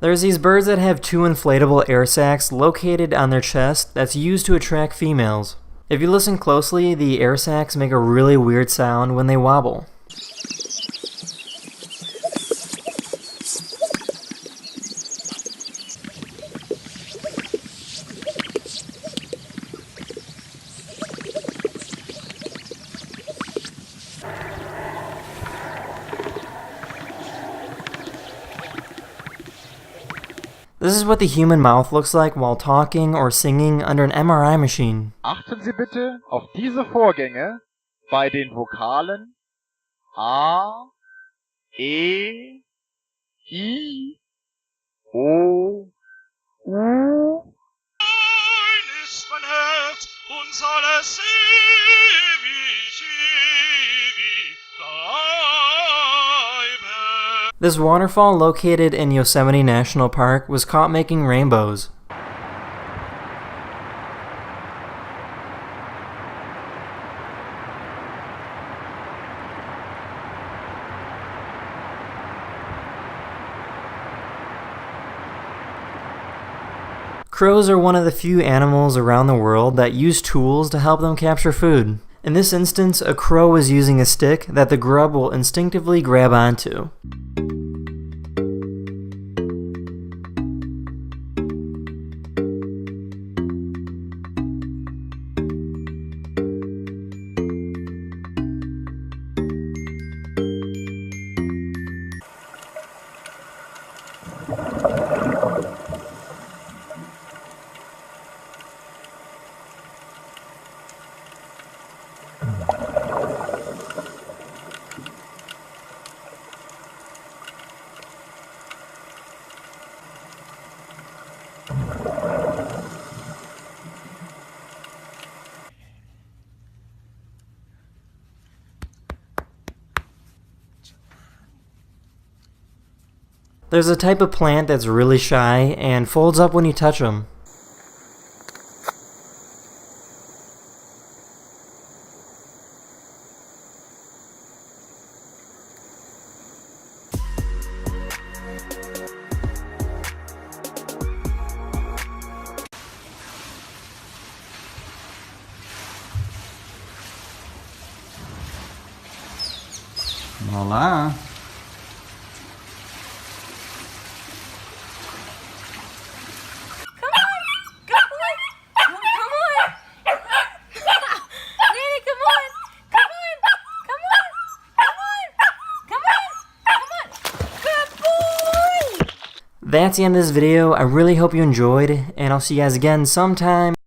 There's these birds that have two inflatable air sacs located on their chest that's used to attract females. If you listen closely, the air sacs make a really weird sound when they wobble. This is what the human mouth looks like while talking or singing under an MRI machine. Achten Sie bitte auf diese Vorgänge bei den Vokalen A, E, I, O, U. Dein ist mein Herz und soll es ewig, ewig bleiben. This waterfall located in Yosemite National Park was caught making rainbows. Crows are one of the few animals around the world that use tools to help them capture food. In this instance, a crow was using a stick that the grub will instinctively grab onto. There's a type of plant that's really shy and folds up when you touch them. Voila. That's the end of this video. I really hope you enjoyed, and I'll see you guys again sometime.